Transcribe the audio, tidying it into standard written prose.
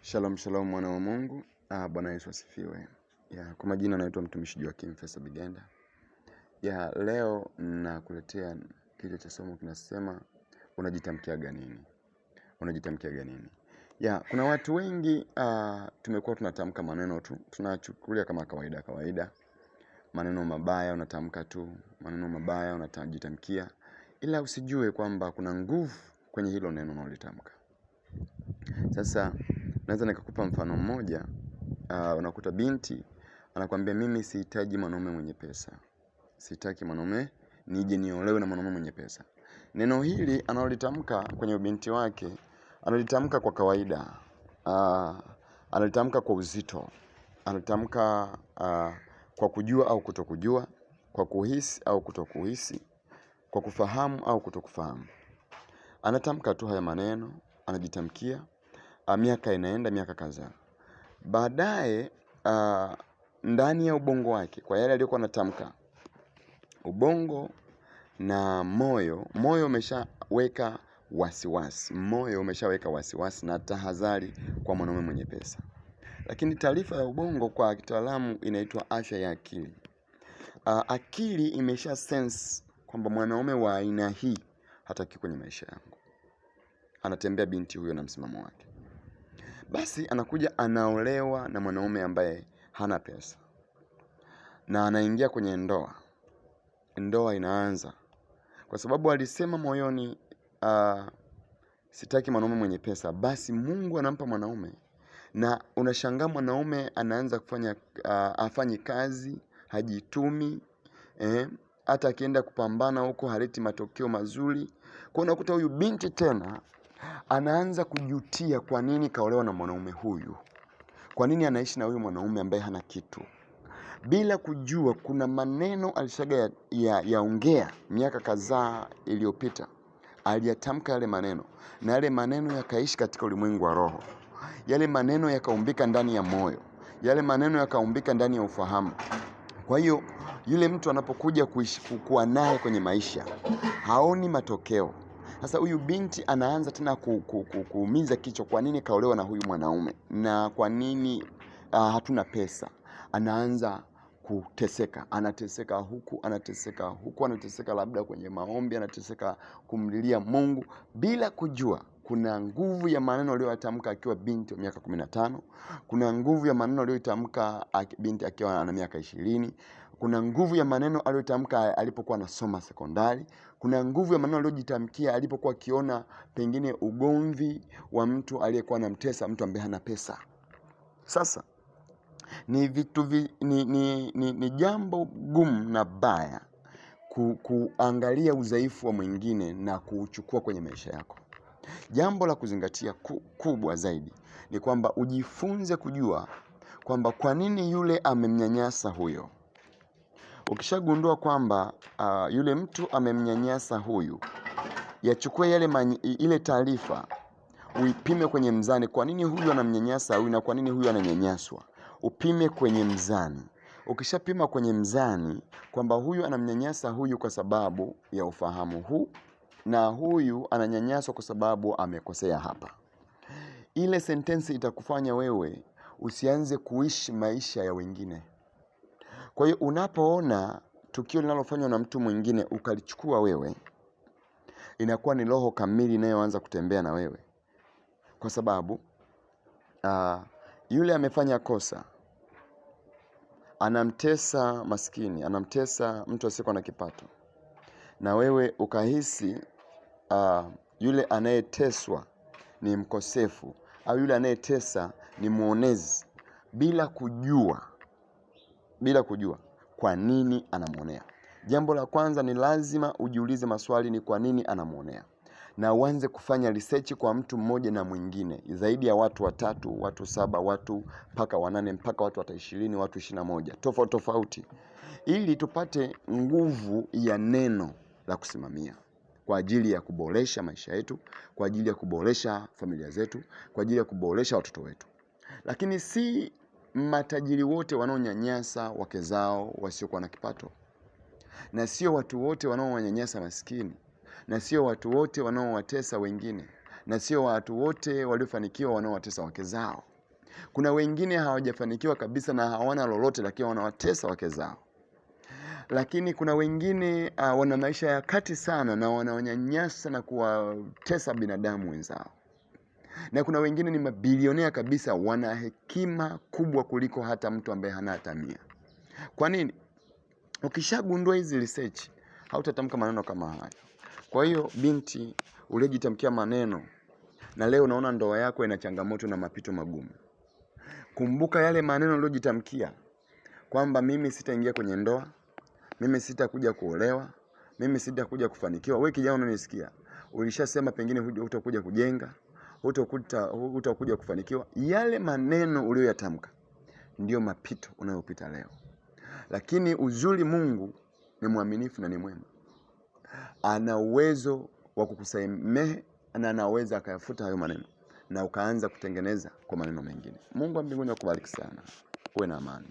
Shalom shalom mwana wa Mungu. Bwana Yesu asifiwe. Kwa majina naitwa mtumishi Joakim Fesa Bigenda. Leo nakuletea kichwa cha somo kinasema unajitamkiaga nini? Unajitamkiaga nini? Kuna watu wengi tumekuwa tunatamka maneno tu, tunachukulia kama kawaida. Maneno mabaya unatamka tu, maneno mabaya unajitamkia, ila usijue kwamba kuna nguvu kwenye hilo neno unalotamka. Sasa naweza nikakupa mfano mmoja. Unakuta binti anakuambia mimi sihitaji mwanaume mwenye pesa. Sitaki mwanaume nije niolewe na mwanaume mwenye pesa. Neno hili analolitamka kwenye binti wake, analitamka kwa kawaida. Analitamka kwa uzito. Analitamka kwa kujua au kutokujua, kwa kuhisi au kutokuhisi, kwa kufahamu au kutokufahamu. Anatamka tu haya maneno, anajitamkia. Miaka inaenda, miaka kadhaa. Baadaye ndani ya ubongo wake, kwa yale aliyokuwa anatamka, ubongo na moyo umeshaweka wasiwasi. Moyo umeshaweka wasiwasi na tahadhari kwa mwanaume mwenye pesa. Lakini taarifa ya ubongo kwa kitaalamu inaitwa afya ya akili. Akili imesha sense kwamba mwanaume wa aina hii hataki kwenye maisha yangu. Anatembea binti huyo na msimamo wake. Basi anakuja anaolewa na mwanaume ambaye hana pesa. Na anaingia kwenye ndoa. Ndoa inaanza. Kwa sababu alisema moyoni sitaki mwanaume mwenye pesa. Basi Mungu anampa mwanaume. Na unashangaa mwanaume anaanza kufanya afanye kazi, hajitumi, hata akienda kupambana huko haleti matokeo mazuri. Kwa unakuta huyu binti tena anaanza kujutia kwa nini kaolewa na mwanaume huyu. Kwa nini anaishi na huyu mwanaume ambaye hana kitu? Bila kujua kuna maneno alishaga yaongea miaka kadhaa iliyopita. Aliyatamka yale maneno na yale maneno yakaishi katika ulimwengu wa roho. Yale maneno yakaumbika ndani ya moyo. Yale maneno yakaumbika ndani ya ufahamu. Kwa hiyo yule mtu anapokuja kuwa naye kwenye maisha haoni matokeo. Sasa huyu binti anaanza tena kuumiza kichwa, kwa nini kaolewa na huyu mwanaume na kwa nini hatuna pesa. Anaanza kuteseka, anateseka huku, anateseka labda kwenye maombi, anateseka kumlilia Mungu bila kujua kuna nguvu ya maneno aliyoyatamka akiwa binti wa miaka 15, kuna nguvu ya maneno aliyotamka binti akiwa ana miaka 20, kuna nguvu ya maneno aliyotamka alipokuwa anasoma sekondari, kuna nguvu ya maneno aliyojitamkia alipokuwa akiona pengine ugomvi wa mtu aliyekuwa anamtesa mtu ambaye hana pesa. Sasa ni jambo gumu na baya kuangalia udhaifu wa mwingine na kuuchukua kwenye maisha yako. Jambo la kuzingatia kubwa zaidi ni kwamba ujifunze kujua kwamba kwa nini yule amemnyanyasa huyo. Ukishagundua kwamba yule mtu amemnyanyasa huyu, yachukue ile taarifa uipime kwenye mzani. Kwa nini huyu anamnyanyasa huyu na kwa nini huyu ananyanyaswa? Upime kwenye mzani. Ukishapima kwenye mzani kwamba huyu anamnyanyasa huyu kwa sababu ya ufahamu huu na huyu ananyanyaswa kwa sababu amekosea hapa, ile sentensi itakufanya wewe usianze kuishi maisha ya wengine. Kwa hiyo unapoona tukio linalofanywa na mtu mwingine ukalichukua wewe, inakuwa ni roho kamili inayoanza kutembea na wewe. Kwa sababu yule amefanya kosa, anamtesa maskini, anamtesa mtu asiyekuwa na kipato, na wewe ukahisi yule anayeteswa ni mkosefu au yule anayetesa ni muonezi, bila kujua kwa nini anamuonea. Jambo la kwanza ni lazima ujiulize maswali, ni kwa nini anamuonea, na uanze kufanya research kwa mtu mmoja na mwingine, zaidi ya watu 3, watu 7, watu mpaka 8, mpaka watu 20, watu 21 tofauti, ili tupate nguvu ya neno la kusimamia kwa ajili ya kuboresha maisha yetu, kwa ajili ya kuboresha familia zetu, kwa ajili ya kuboresha watoto wetu. Lakini si matajiri wote wanaonyanyasa wake zao wasiokuwa na kipato, na sio watu wote wanaowanyanyasa maskini, na sio watu wote wanaowatesa wengine, na sio watu wote waliofanikiwa wanaowatesa wake zao. Kuna wengine hawajafanikiwa kabisa na hawana lolote, lakini wanawatesa wake zao. Lakini kuna wengine wana maisha ya kati sana na wanawanyanyasa na kuwatesa binadamu wenzao. Na kuna wengine ni mabilionea kabisa, wana hekima kubwa kuliko hata mtu ambaye hana hata mia. Kwa nini? Ukishagundua hizi research, hautatamka maneno kama haya. Kwa hiyo binti uliyejitamkia maneno na leo unaona ndoa yako ina changamoto na mapito magumu, kumbuka yale maneno uliyojitamkia kwamba mimi sitaingia kwenye ndoa, mimi sitakuja kuolewa, mimi sitakuja kufanikiwa. Wewe kijana unanisikia, ulishasema pengine hutakuja kujenga, hutakuja kufanikiwa. Yale maneno uliyoyatamka ndio mapito unayopita leo. Lakini uzuri, Mungu ni mwaminifu na ni mwema. Ana uwezo wa kukusamehe na anaweza akayafuta hayo maneno na ukaanza kutengeneza kwa maneno mengine. Mungu wa mbinguni akubariki sana. Uwe na amani.